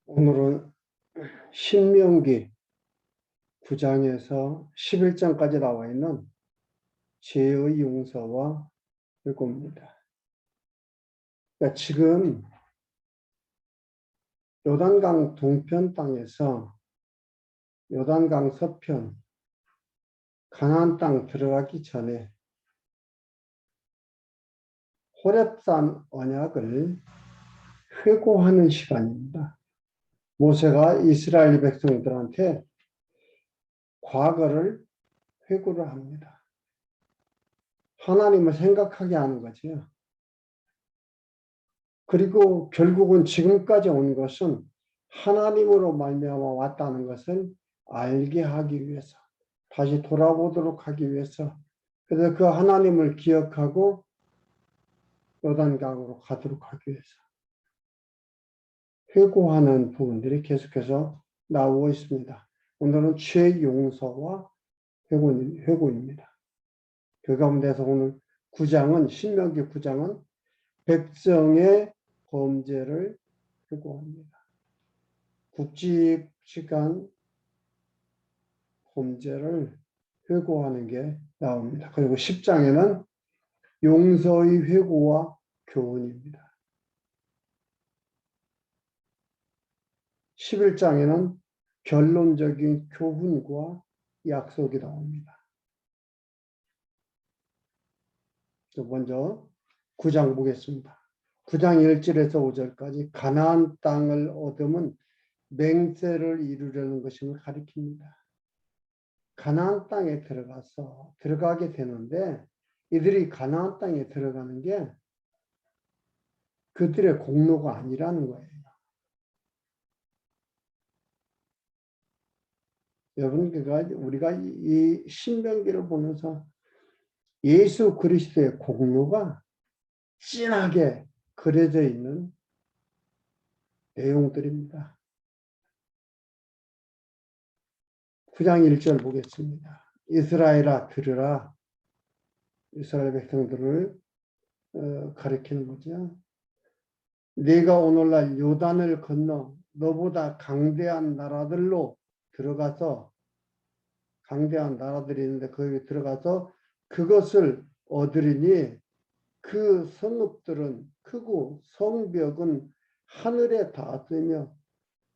오늘은 신명기 9장에서 11장까지 나와 있는 죄의 용서와 회고입니다. 그러니까 지금 요단강 동편 땅에서 요단강 서편 가나안 땅 들어가기 전에 호렙산 언약을 회고하는 시간입니다. 모세가 이스라엘 백성들한테 과거를 회고를 합니다. 하나님을 생각하게 하는 거지요. 그리고 결국은 지금까지 온 것은 하나님으로 말미암아 왔다는 것을 알게 하기 위해서, 다시 돌아보도록 하기 위해서, 그래서 그 하나님을 기억하고 요단강으로 가도록 하기 위해서 회고하는 부분들이 계속해서 나오고 있습니다. 오늘은 죄 용서와 회고입니다. 그 가운데서 오늘 9장은, 신명기 9장은 백성의 범죄를 회고합니다. 굵직굵직한 범죄를 회고하는 게 나옵니다. 그리고 10장에는 용서의 회고와 교훈입니다. 11장에는 결론적인 교훈과 약속이 나옵니다. 먼저 9장 보겠습니다. 9장 1절에서 5절까지 가나안 땅을 얻으면 맹세를 이루려는 것임을 가리킵니다. 가나안 땅에 들어가게 되는데 이들이 가나안 땅에 들어가는 게 그들의 공로가 아니라는 거예요. 여러분, 우리가 이 신명기를 보면서 예수 그리스도의 공로가 진하게 그려져 있는 내용들입니다. 9장 1절 보겠습니다. 이스라엘아 들으라. 이스라엘 백성들을 가리키는 거죠. 네가 오늘날 요단을 건너 너보다 강대한 나라들로 들어가서, 강대한 나라들이 있는데 거기 들어가서 그것을 얻으리니 그 성읍들은 크고 성벽은 하늘에 닿았으며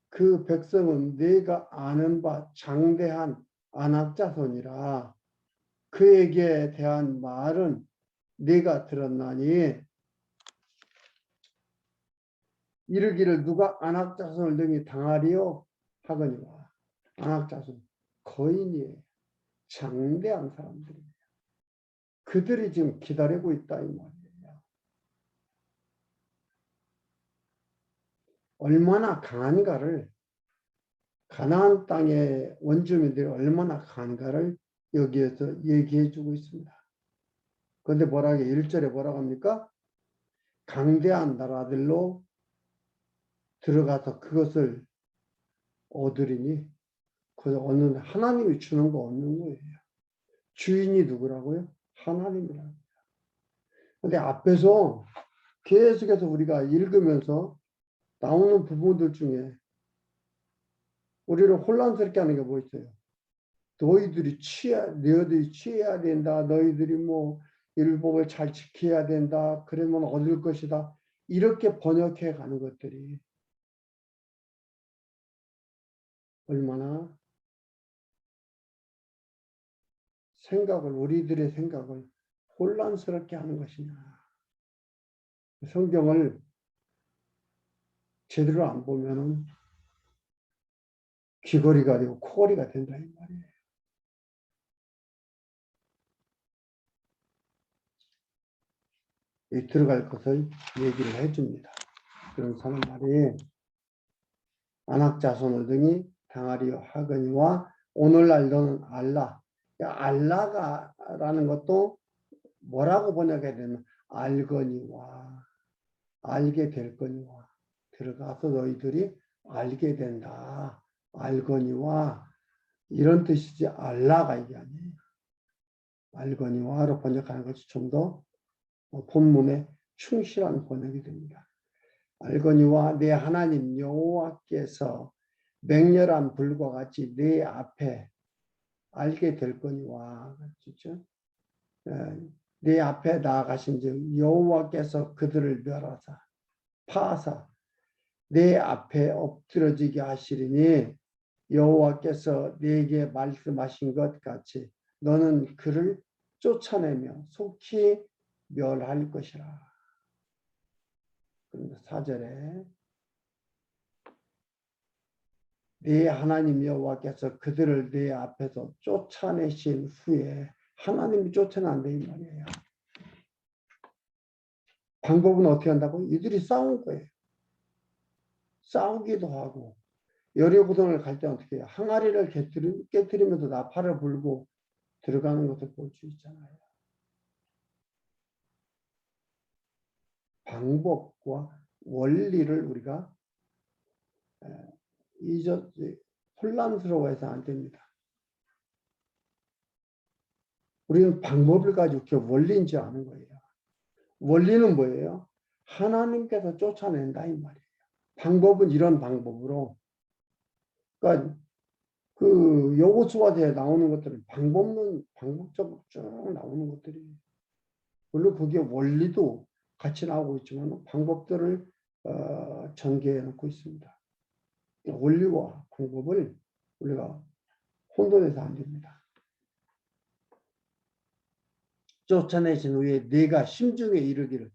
그 백성은 네가 아는 바 장대한 안악자손이라. 그에게 대한 말은 네가 들었나니 이르기를 누가 안악자손을 등이 당하리요 하거니와. 안악자손 거인이에요. 장대한 사람들이에요. 그들이 지금 기다리고 있다 이 말이에요. 얼마나 강한가를, 가나안 땅의 원주민들이 얼마나 강한가를 여기에서 얘기해 주고 있습니다. 그런데 뭐라고 1절에 뭐라고 합니까? 강대한 나라들로 들어가서 그것을 얻으리니, 그 얻는, 하나님이 주는 거 얻는 거예요. 주인이 누구라고요? 하나님이라고. 근데 앞에서 계속해서 우리가 읽으면서 나오는 부분들 중에 우리를 혼란스럽게 하는 게 뭐 있어요? 너희들이 취해야 된다. 너희들이 뭐 율법을 잘 지켜야 된다. 그러면 얻을 것이다. 이렇게 번역해 가는 것들이 얼마나 우리들의 생각을 혼란스럽게 하는 것이냐. 성경을 제대로 안 보면은 귀걸이가 되고 코걸이가 된다 이 말이에요. 이 들어갈 것을 얘기를 해줍니다. 그런 사람 말이 안악자손을 등이 당하리요 하거니와 오늘날 너는 알라. 알라가라는 것도 뭐라고 번역해야 되면 알거니와, 알게 될 거니와, 들어가서 너희들이 알게 된다. 알거니와 이런 뜻이지 알라가 이게 아니에요. 알거니와로 번역하는 것이 좀 더 본문에 충실한 번역이 됩니다. 알거니와 내 하나님 여호와께서 맹렬한 불과 같이 내 앞에 알게 될 거니와. 그렇죠? 내 앞에 나아가신즉 여호와께서 그들을 멸하사 파하사 내 앞에 엎드러지게 하시리니 여호와께서 네게 말씀하신 것 같이 너는 그를 쫓아내며 속히 멸할 것이라. 4절에 네 하나님 여호와께서 그들을 네 앞에서 쫓아내신 후에 하나님이 쫓아낸다 이 말이에요. 방법은 어떻게 한다고? 이들이 싸운 거예요. 싸우기도 하고 여리고성을 갈 때 어떻게 해요? 항아리를 깨뜨리면서 나팔을 불고 들어가는 것도 볼 수 있잖아요. 방법과 원리를 우리가 혼란스러워해서 안 됩니다. 우리는 방법을 가지고 그 원리인 줄 아는 거예요. 원리는 뭐예요? 하나님께서 쫓아낸다 이 말이에요. 방법은 이런 방법으로, 그러니까 그 여호수아서에 나오는 것들은 방법적으로 쭉 나오는 것들이에요. 물론 거기에 원리도 같이 나오고 있지만 방법들을 전개해 놓고 있습니다. 원리와 방법을 우리가 혼돈해서 안 됩니다. 쫓아내신 후에 네가 심중에 이르기를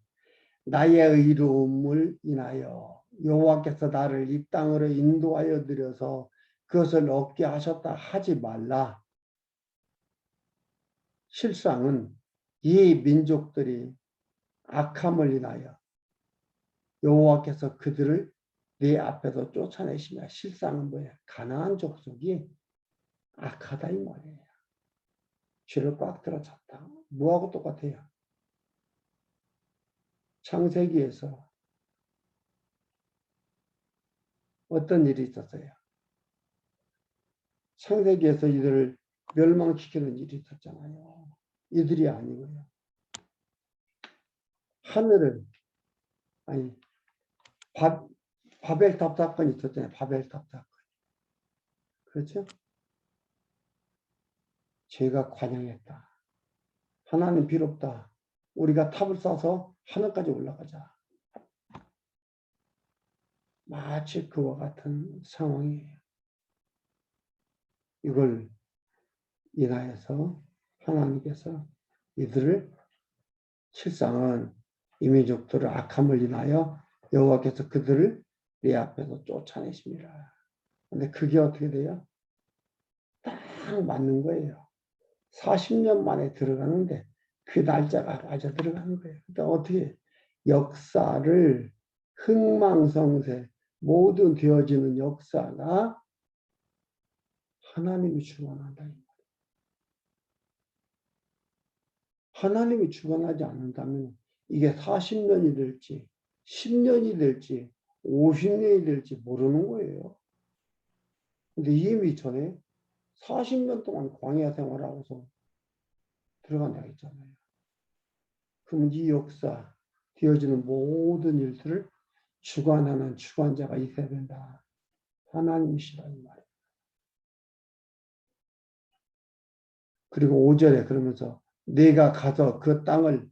나의 의로움을 인하여 여호와께서 나를 이 땅으로 인도하여 들여서 그것을 얻게 하셨다 하지 말라. 실상은 이 민족들이 악함을 인하여 여호와께서 그들을 네 앞에서 쫓아내시며 실상은 뭐예요? 가나안 족속이 악하다 이 말이에요. 죄를 꽉 들어찼다. 뭐하고 똑같아요? 창세기에서 어떤 일이 있었어요? 창세기에서 이들을 멸망시키는 일이 있었잖아요. 이들이 아니고요. 하늘을 아니 바벨탑 사건이 있었잖아요. 바벨탑 사건. 그렇죠? 죄가 관영했다. 하나님 비롭다. 우리가 탑을 쌓아서 하늘까지 올라가자. 마치 그와 같은 상황이에요. 이걸 인하여서 하나님께서 이들을 실상은 이민족들을 악함을 인하여 여호와께서 그들을 내 앞에서 쫓아내십니다. 근데 그게 어떻게 돼요? 딱 맞는 거예요. 40년 만에 들어가는데 그 날짜가 맞아 들어가는 거예요. 그러니까 어떻게 역사를 흥망성쇠 모든 되어지는 역사가 하나님이 주관한다. 하나님이 주관하지 않는다면 이게 40년이 될지 10년이 될지 50년이 될지 모르는 거예요. 근데 이미 전에 40년 동안 광야 생활하고서 들어간다 했잖아요. 그럼 이 역사 되어지는 모든 일들을 주관하는 주관자가 있어야 된다. 하나님이시라는 말이에요. 그리고 5절에 그러면서 내가 가서 그 땅을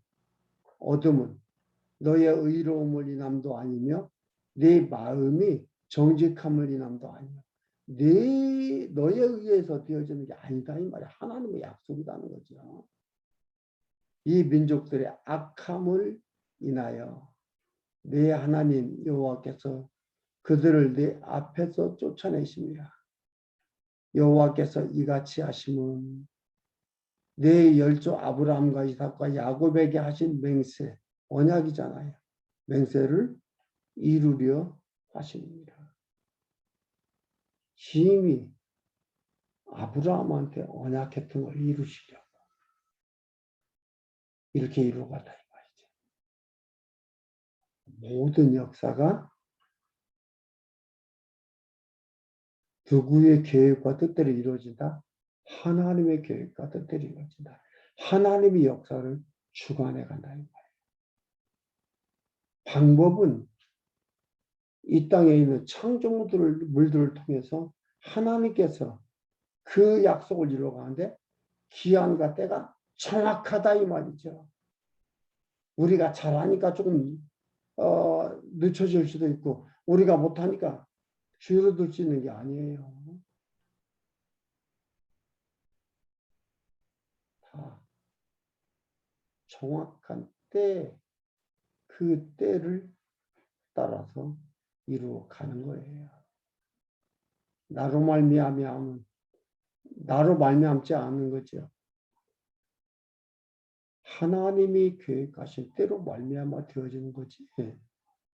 얻으면 너의 의로움을 인함도 아니며 내 마음이 정직함을 인함도 아니며 너에 의해서 되어지는 게 아니다 이 말이야. 하나님의 약속이라는 거죠. 이 민족들의 악함을 인하여 내 하나님 여호와께서 그들을 내 앞에서 쫓아내십니다. 여호와께서 이같이 하시면 내 열조 아브라함과 이삭과 야곱에게 하신 맹세, 언약이잖아요. 맹세를 이루려 하십니다. 이미 아브라함한테 언약했던 걸 이루시려고 이렇게 이루어갔다 이 말이죠. 모든 역사가 누구의 계획과 뜻대로 이루어진다? 하나님의 계획과 뜻대로 이루어진다. 하나님의 역사를 주관해 간다 이 말이에요. 방법은 이 땅에 있는 창조물들을 물들을 통해서 하나님께서 그 약속을 이루어가는데 기한과 때가 정확하다 이 말이죠. 우리가 잘하니까 조금 늦춰질 수도 있고 우리가 못하니까 줄어들 수 있는 게 아니에요. 다 정확한 때, 그 때를 따라서 이루어가는 거예요. 나로 말미암으면 나로 말미암지 않는 거죠. 하나님이 계획하신 때로 말미암아 되어지는 거지.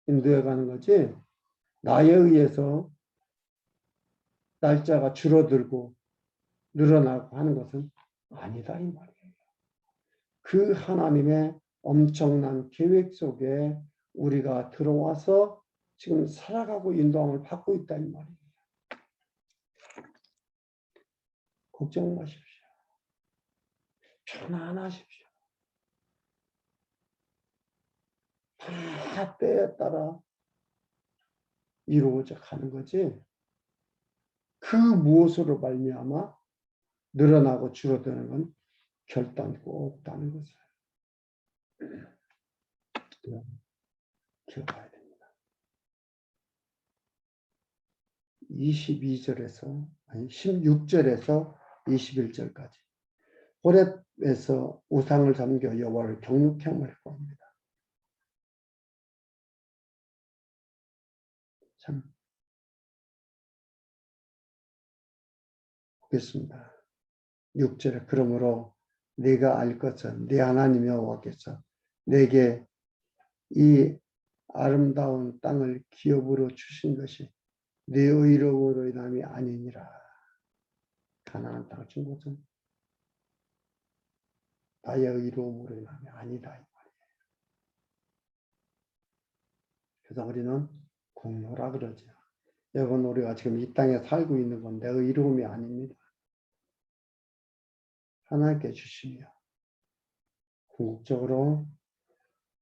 인도해 가는 거지. 나에 의해서 날짜가 줄어들고 늘어나고 하는 것은 아니다 이 말이에요. 그 하나님의 엄청난 계획 속에 우리가 들어와서 지금 살아가고 인도함을 받고 있다 이 말이에요. 걱정 마십시오. 편안하십시오. 다 때에 따라 이루어져 가는 거지. 그 무엇으로 말미암아 늘어나고 줄어드는 건 결단코 없다는 것을 기억해야 됩니다. 22절에서 아니 16절에서 21절까지 호렙에서 우상을 섬겨 여호와를 경욕케 함이라고 합니다. 참 보겠습니다. 6절에 그러므로 내가 알 것은 내 하나님 여호와께서 내게 이 아름다운 땅을 기업으로 주신 것이 내 의로움으로 인함이 아니니라. 가나안 땅을 준 것은 나의 의로움으로 인함이 아니다 이 말이에요. 그래서 우리는 공로라 그러죠. 여러분 우리가 지금 이 땅에 살고 있는 건 내 의로움이 아닙니다. 하나님께 주시며 궁극적으로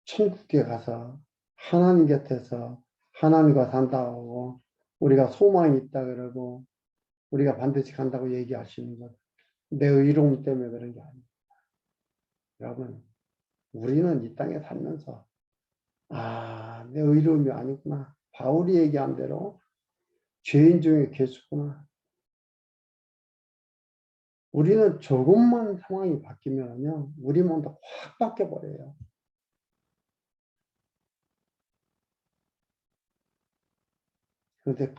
천국에 가서 하나님 곁에서 하나님과 산다고 우리가 소망이 있다 그러고 우리가 반드시 간다고 얘기하시는 것 내 의로움 때문에 그런 게 아닙니다. 여러분 우리는 이 땅에 살면서 내 의로움이 아니구나. 바울이 얘기한 대로 죄인 중에 괴수구나. 우리는 조금만 상황이 바뀌면요 우리 몸도 확 바뀌어버려요. 그런데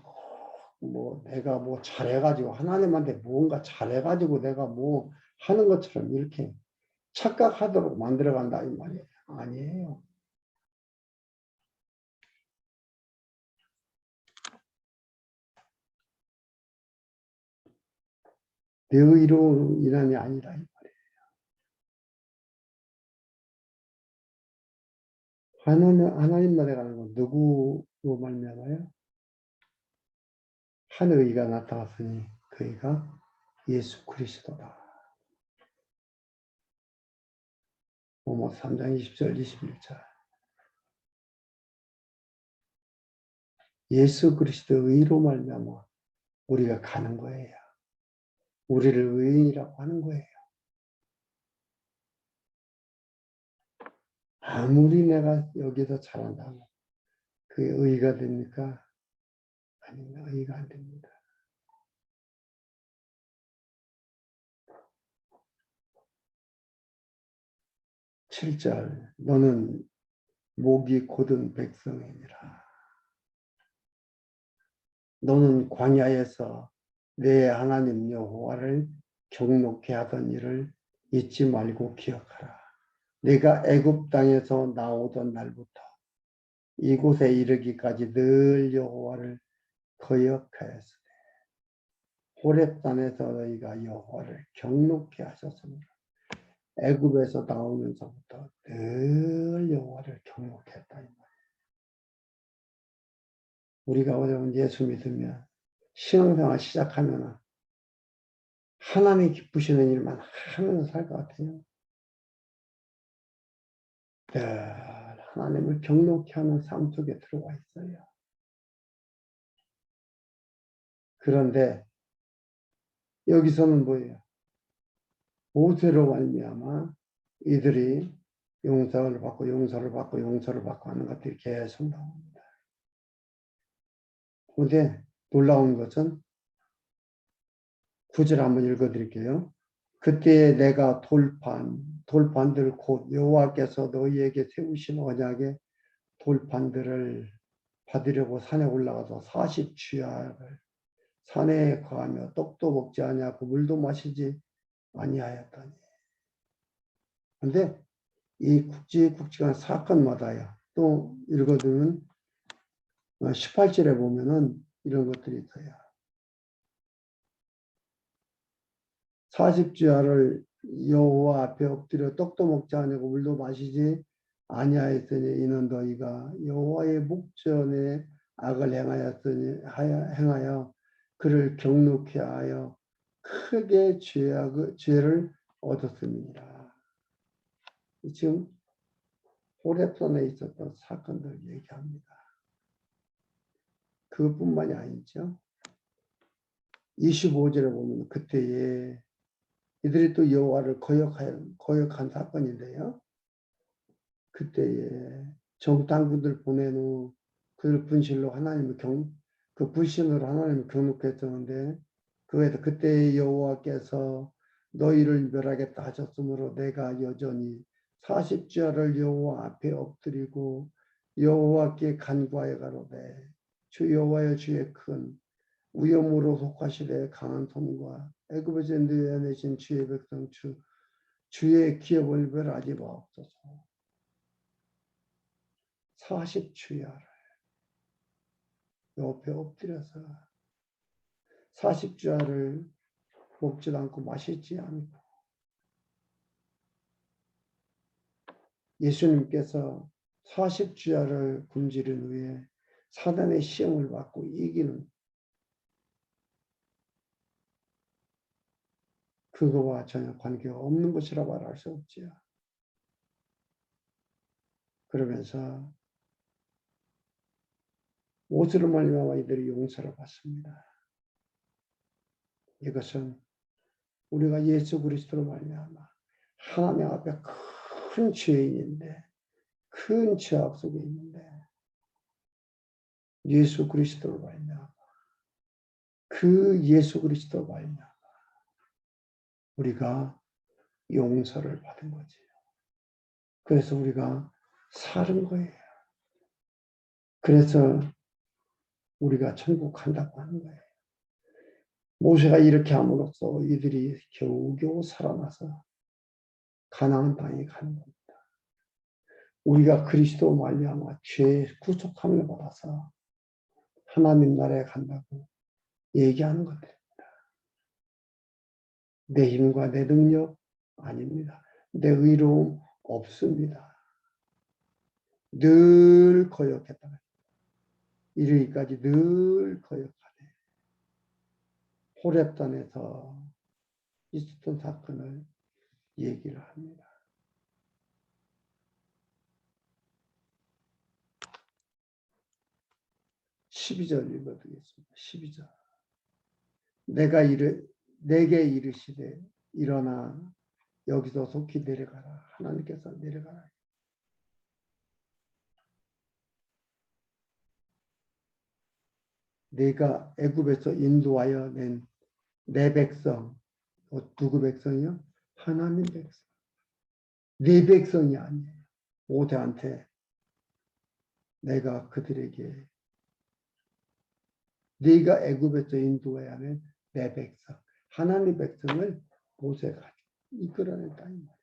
뭐 내가 뭐 잘해가지고 하나님한테 무언가 잘해가지고 내가 뭐 하는 것처럼 이렇게 착각하도록 만들어간다 이 말이에요. 아니에요. 내 의로 인함이 아니라 이 말이에요. 하나님 나라에 가는 건 누구로 말미암아요? 하늘의가 나타났으니 그이가 예수 그리스도다. 로마 3장 20절 21절 예수 그리스도의 의로 말미암아 우리가 가는 거예요. 우리를 의인이라고 하는 거예요. 아무리 내가 여기서 잘한다고 그게 의가 됩니까? 아닙니다. 의가 안 됩니다. (7절) 너는 목이 곧은 백성이니라. 너는 광야에서 내 하나님 여호와를 경록케 하던 일을 잊지 말고 기억하라. 내가 애굽 땅에서 나오던 날부터 이곳에 이르기까지 늘 여호와를 거역하였으되 호렙산에서 너희가 여호와를 경록케 하셨습니다. 애굽에서 나오면서부터 늘 여호와를 경록했다. 우리가 어려운 예수 믿으면 신앙생활 시작하면 하나님 기쁘시는 일만 하면서 살 것 같아요. 늘 하나님을 경록케 하는 삶 속에 들어와 있어요. 그런데 여기서는 뭐예요? 모세로 말미암아 이들이 용서를 받고 용서를 받고 용서를 받고 하는 것들이 계속 나옵니다. 그런데 놀라운 것은 9절 한번 읽어드릴게요. 그때 내가 돌판들 곧 여호와께서 너희에게 세우신 언약의 돌판들을 받으려고 산에 올라가서 40주야를 산에 거하며 떡도 먹지 아니하고 물도 마시지 아니하였다니. 근데 이 굵직굵직한 사건마다요. 또 읽어두면 18절에 보면은 이런 것들이 있어요. 40주야를 여호와 앞에 엎드려 떡도 먹지 아니하고 물도 마시지 아니하였으니 이는 너희가 여호와의 목전에 악을 행하여 그를 경노케 하여 크게 죄를 얻었습니다. 지금 호렙산에 있었던 사건들 얘기합니다. 그것뿐만이 아니죠. 25절에 보면 그때에 이들이 또 여호와를 거역한 사건인데요. 그때에 정탐꾼들 보낸 후 그들 분실로 그 불신으로 하나님을 경놓게 했었는데 그때 여호와께서 너희를 멸하겠다 하셨으므로 내가 여전히 40주야를 여호와 앞에 엎드리고 여호와께 간구하여 가로되 주 여호와여 주의 큰 위엄으로 속하시되 강한 손과 애굽에서 인도해내신 주의 백성 주의 기업을 멸하지 마옵소서. 40주야를 옆에 엎드려서 40주야를 먹지도 않고 마시지 않고 예수님께서 40주야를 굶주린 후에 사단의 시험을 받고 이기는 그거와 전혀 관계가 없는 것이라 말할 수 없지요. 그러면서 모세로 말미암아 이들이 용서를 받습니다. 이것은 우리가 예수 그리스도로 말미암아 하나님 앞에 큰 죄인인데 큰 죄악 속에 있는데 예수 그리스도로 말미암아 그 예수 그리스도로 말미암아 우리가 용서를 받은 거지. 그래서 우리가 사는 거예요. 그래서 우리가 천국 간다고 하는 거예요. 모세가 이렇게 함으로써 이들이 겨우겨우 살아나서 가나안 땅에 가는 겁니다. 우리가 그리스도 말미암아 죄의 구속함을 받아서 하나님 나라에 간다고 얘기하는 것들입니다. 내 힘과 내 능력 아닙니다. 내 의로움 없습니다. 늘 거역했다. 이르기까지 늘 거역하네. 호렙산에서 있었던 사건을 얘기를 합니다. 12절 읽어드리겠습니다. 12절. 내게 이르시되 일어나 여기서 속히 내려가라. 하나님께서 내려가라. 내가 애굽에서 인도하여 낸 내 백성, 누구 백성이요? 하나님 백성. 내 백성이 아니에요. 모세한테 내가 그들에게 네가 애굽에서 인도해야 하는 내 백성, 하나님 백성을 모세가 이끌어냈다 이 말이에요.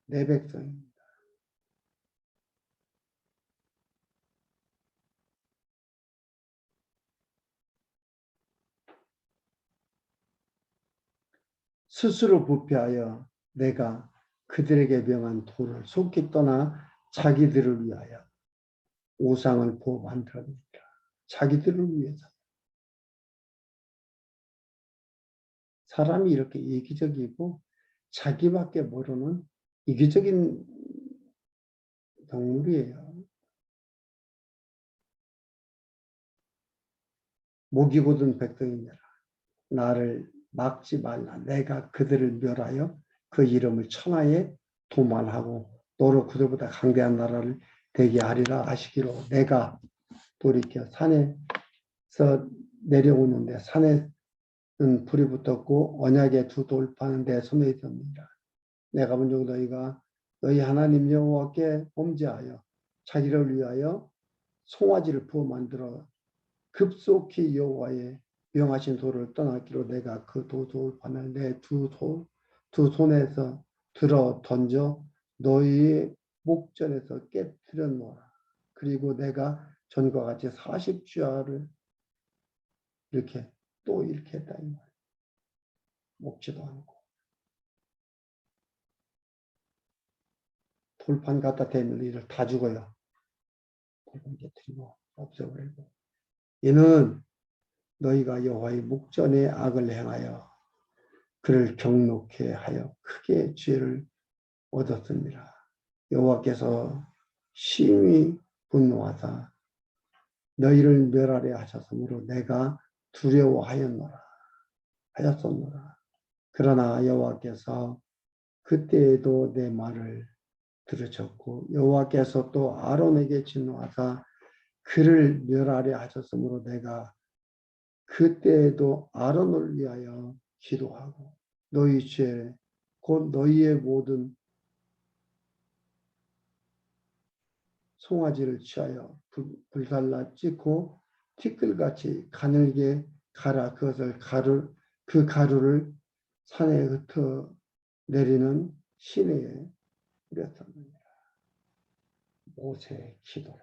내 백성입니다. 스스로 부패하여 내가 그들에게 명한 도를 속히 떠나 자기들을 위하여 우상을 만들어냅니다. 자기들을 위해서. 사람이 이렇게 이기적이고 자기밖에 모르는 이기적인 동물이에요. 목이 곧은 백성이니라. 나를 막지 말라. 내가 그들을 멸하여 그 이름을 천하에 도말하고 너로 그들보다 강대한 나라를 되게 하리라 하시기로 내가 돌이켜 산에서 내려오는데 산에는 불이 붙었고 언약의 두 돌판은 내 손에 있었느니라. 내가 본즉 너희가 너희 하나님 여호와께 범죄하여 자기를 위하여 송아지를 부어 만들어 급속히 여호와의 명하신 도를 떠났기로 내가 그 돌판을 내 두 손에서 들어 던져 너희의 목전에서 깨뜨렸노라. 그리고 내가 전과 같이 40주야를 이렇게 또 이렇게 했다 이 말. 먹지도 않고 돌판 갖다 대면 이를 다 죽어요. 돌판 깨뜨리고 없애버리고. 이는 너희가 여호와의 목전에 악을 행하여 그를 경록해 하여 크게 죄를 얻었습니다. 여호와께서 심히 분노하사 너희를 멸하려 하셨으므로 내가 두려워하였노라. 그러나 여호와께서 그때에도 내 말을 들으셨고 여호와께서 또 아론에게 진노하사 그를 멸하려 하셨으므로 내가 그때에도 아론을 위하여 기도하고 너희 죄 곧 너희의 모든 송아지를 취하여 불살라 찢고 티끌같이 가늘게 갈아 그것을 그 가루를 산에 흩어 내리는 시내에 뿌렸습니다. 모세의 기도래.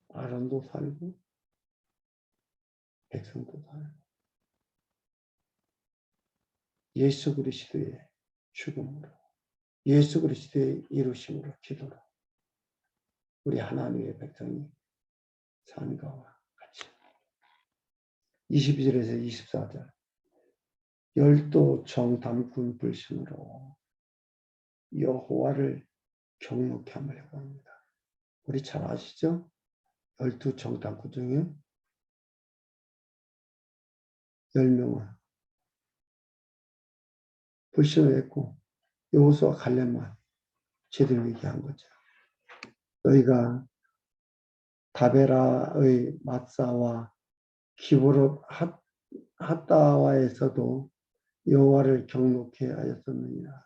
아론도 살고 백성도 살고 예수 그리스도의 죽음으로 예수 그리스도의 이루심으로 기도로 우리 하나님의 백성이 산 거와 같이 22절에서 24절 열도 정탐꾼 불신으로 여호와를 경록케 하려고 합니다. 우리 잘 아시죠? 12 정탐꾼 중에 10명은 불신을 했고 여호수아 갈렙만 제대로 얘기한 거죠. 너희가 다베라의 마사와 기브롯 핫다와에서도 여호와를 경록케 하였었느니라.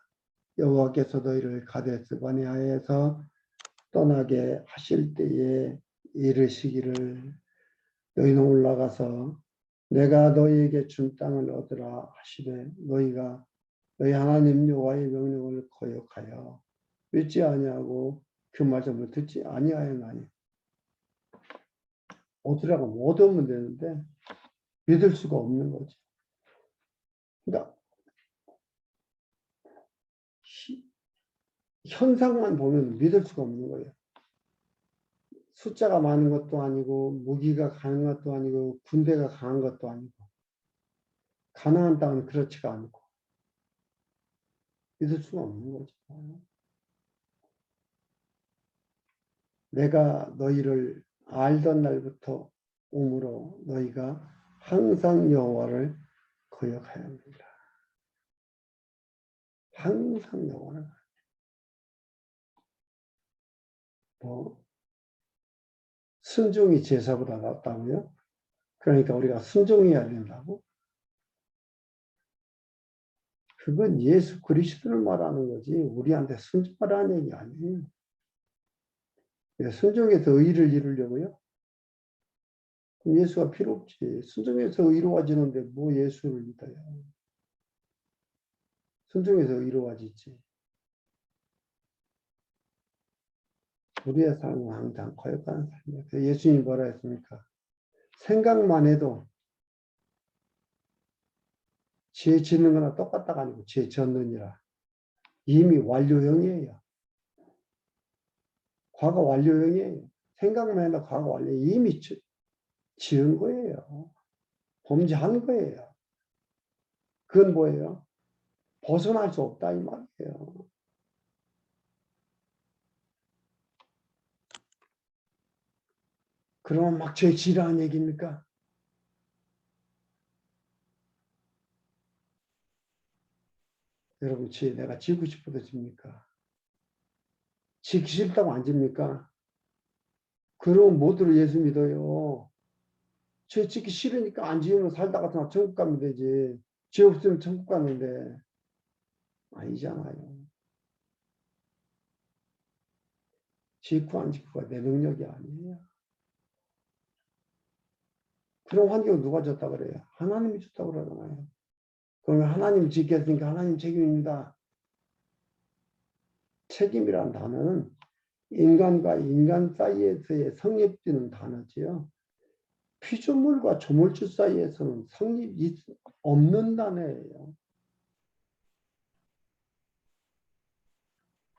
여호와께서 너희를 가데스 바네아에서 떠나게 하실 때에 이르시기를 너희는 올라가서 내가 너희에게 준 땅을 얻으라 하시되 너희가 너희 하나님 여호와의 명령을 거역하여 믿지 아니하고 그 말씀을 듣지 아니하였나니 얻으라고 못 얻으면 되는데 믿을 수가 없는 거지. 그러니까 현상만 보면 믿을 수가 없는 거예요. 숫자가 많은 것도 아니고 무기가 강한 것도 아니고 군대가 강한 것도 아니고 가나안 땅은 그렇지가 않고 믿을 수가 없는 거죠. 내가 너희를 알던 날부터 오므로 너희가 항상 여호와를 거역하여야 합니다. 항상 여호와를 순종이 제사보다 낫다고요? 그러니까 우리가 순종해야 된다고? 그건 예수 그리스도를 말하는 거지 우리한테 순종하라는 얘기 아니에요. 순종해서 의를 이루려고요? 그럼 예수가 필요 없지. 순종해서 의로워지는데 뭐 예수를 믿어요. 순종해서 의로워지지. 우리의 삶은 항상 거역하는 삶이에요. 예수님이 뭐라 했습니까? 생각만 해도 죄 짓는 거나 똑같다가 아니고 죄 졌느니라. 이미 완료형이에요. 과거 완료형이에요. 생각만 해도 과거 완료 이미 지은 거예요. 범죄한 거예요. 그건 뭐예요? 벗어날 수 없다 이 말이에요. 그러면 막 죄 지라는 얘기입니까? 여러분, 죄 내가 지고 싶어도 집니까? 지기 싫다고 안 집니까? 그러면 뭐들어 예수 믿어요? 죄 지기 싫으니까 안 지으면 살다가 다 천국 가면 되지. 죄 없으면 천국 가는데. 아니잖아요. 지고 안 지고가 내 능력이 아니에요. 그런 환경을 누가 줬다 그래요? 하나님이 줬다 그러잖아요. 그러면 하나님 지켰으니까 하나님 책임입니다. 책임이란 단어는 인간과 인간 사이에서의 성립되는 단어지요. 피조물과 조물주 사이에서는 성립이 없는 단어예요.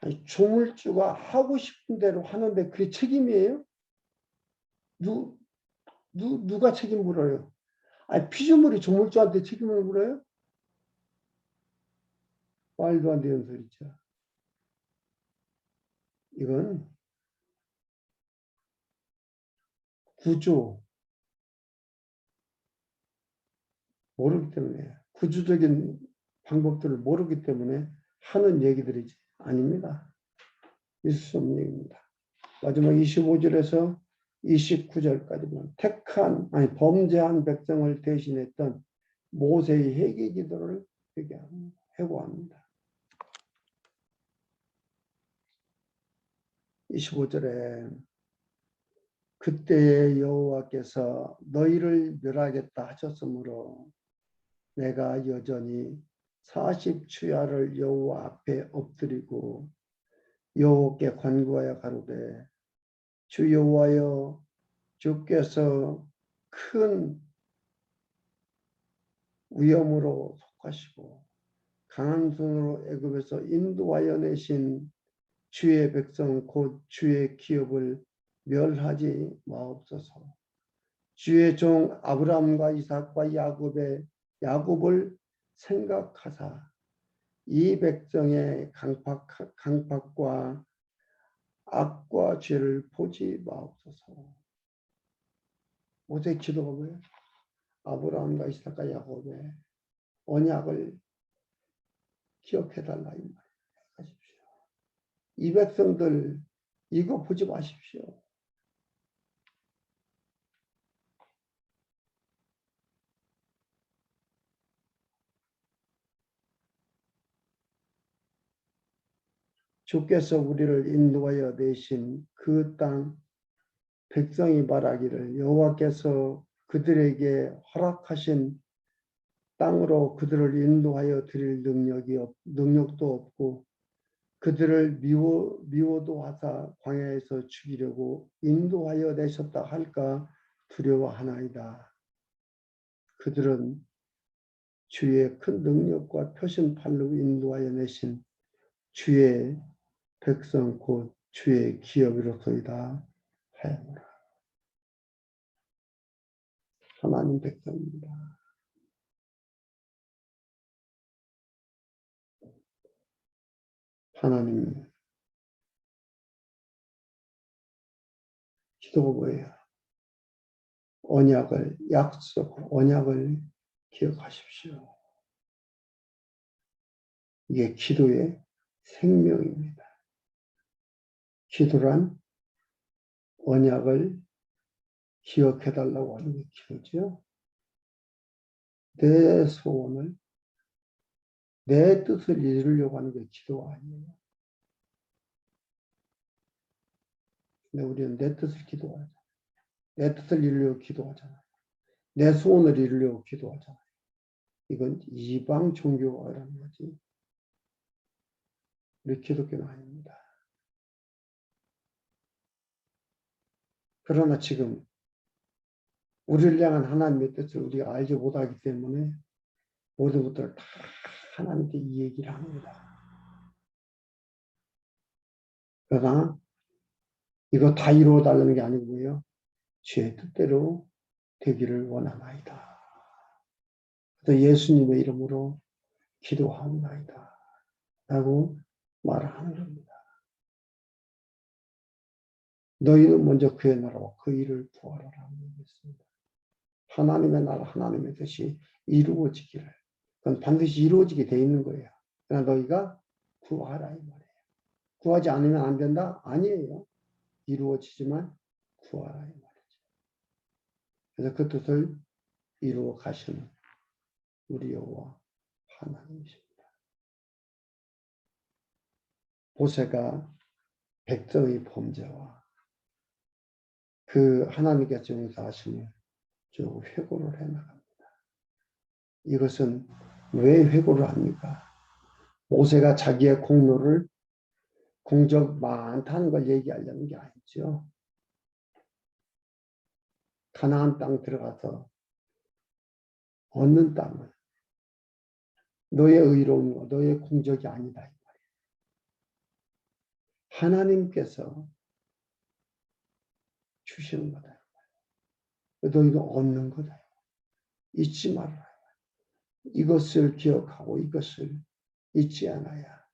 아니, 조물주가 하고 싶은 대로 하는데 그게 책임이에요? 누가 책임 물어요? 아니, 피조물이 조물주한테 책임을 물어요? 말도 안 되는 소리죠. 이건 구조, 모르기 때문에 구조적인 방법들을 모르기 때문에 하는 얘기들이 아닙니다. 있을 수 없는 얘기입니다. 마지막 25절에서 29절까지 보면 택한 아니 범죄한 백성을 대신했던 모세의 회개 기도를 회고합니다. 25절에 그때의 여호와께서 너희를 멸하겠다 하셨으므로 내가 여전히 40주야를 여호와 앞에 엎드리고 여호와께 간구하여 가로되 주 여호와여 주께서 큰 위엄으로 속하시고 강한 손으로 애굽에서 인도하여 내신 주의 백성 곧 주의 기업을 멸하지 마옵소서. 주의 종 아브라함과 이삭과 야곱을 생각하사 이 백성의 강팍과 악과 죄를 보지 마옵소서. 모세의 기도가 뭐예요? 아브라함과 이삭과 야곱의 언약을 기억해달라 이 말 하십시오. 이 백성들 이거 보지 마십시오. 주께서 우리를 인도하여 내신 그 땅 백성이 말하기를 여호와께서 그들에게 허락하신 땅으로 그들을 인도하여 드릴 능력도 없고 그들을 미워도 하사 광야에서 죽이려고 인도하여 내셨다 할까 두려워하나이다. 그들은 주의 큰 능력과 표신 팔로 인도하여 내신 주의 백성 곧 주의 기업이로소이다 하였노라. 하나님 백성입니다. 하나님 기도가 뭐예요? 언약을 기억하십시오. 이게 기도의 생명입니다. 기도란 언약을 기억해달라고 하는 게 기도죠. 내 소원을, 내 뜻을 이루려고 하는 게 기도가 아니에요. 근데 우리는 내 뜻을 기도하잖아요. 내 뜻을 이루려고 기도하잖아요. 내 소원을 이루려고 기도하잖아요. 이건 이방 종교라는 거지. 우리 기독교는 아닙니다. 그러나 지금 우리를 향한 하나님의 뜻을 우리가 알지 못하기 때문에 모든 것들을 다 하나님께 이 얘기를 합니다. 그러나 이거 다 이루어 달라는 게 아니고요. 주의 뜻대로 되기를 원하나이다. 그래서 예수님의 이름으로 기도하나이다. 라고 말을 하는 겁니다. 너희는 먼저 그의 나라와 그 일을 구하라라고 얘기했습니다. 하나님의 나라, 하나님의 뜻이 이루어지기를. 그건 반드시 이루어지게 돼 있는 거예요. 그러나 너희가 구하라 이 말이에요. 구하지 않으면 안 된다? 아니에요. 이루어지지만 구하라 이 말이죠. 그래서 그 뜻을 이루어 가시는 우리 여호와 하나님이십니다. 모세가 백성의 범죄와 그 하나님께서 용서하심을 쭉 회고를 해나갑니다. 이것은 왜 회고를 합니까? 모세가 자기의 공로를 공적 많다는 걸 얘기하려는 게 아니죠. 가나안 땅 들어가서 얻는 땅은 너의 의로움과 너의 공적이 아니다. 이 말이에요. 하나님께서 주시는 거다. 너희가 얻는 거다. 잊지 말아라. 이것을 기억하고 이것을 잊지 않아야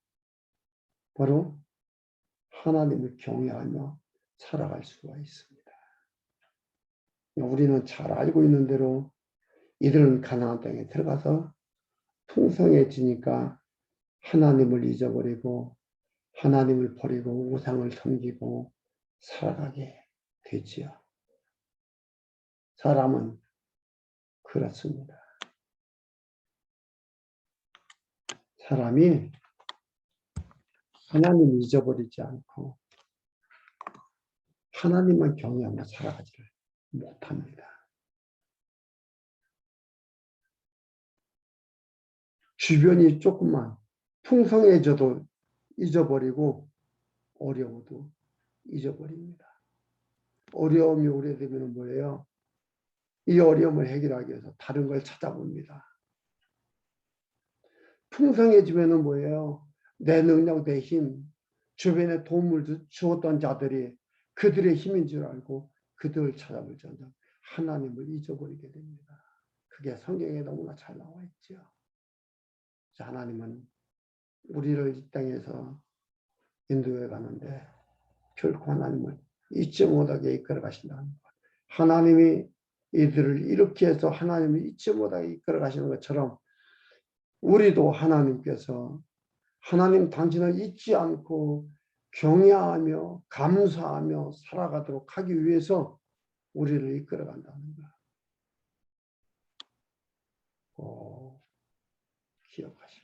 바로 하나님을 경외하며 살아갈 수가 있습니다. 우리는 잘 알고 있는 대로 이들은 가나안 땅에 들어가서 풍성해지니까 하나님을 잊어버리고 하나님을 버리고 우상을 섬기고 살아가게 되지요. 사람은 그렇습니다. 사람이 하나님을 잊어버리지 않고 하나님만 경외하며 살아가지를 못합니다. 주변이 조금만 풍성해져도 잊어버리고 어려워도 잊어버립니다. 어려움이 오래되면 뭐예요? 이 어려움을 해결하기 위해서 다른 걸 찾아봅니다. 풍성해지면 뭐예요? 내 능력, 내 힘, 주변에 도움을 주었던 자들이 그들의 힘인 줄 알고 그들을 찾아볼지언정 하나님을 잊어버리게 됩니다. 그게 성경에 너무나 잘 나와 있죠. 하나님은 우리를 이 땅에서 인도해 가는데 결코 하나님을 잊지 못하게 이끌어 가신다는 것. 하나님이 이들을 이렇게 해서 하나님을 잊지 못하게 이끌어 가시는 것처럼 우리도 하나님께서 하나님 당신을 잊지 않고 경외하며 감사하며 살아가도록 하기 위해서 우리를 이끌어 간다는 것. 기억하십시오.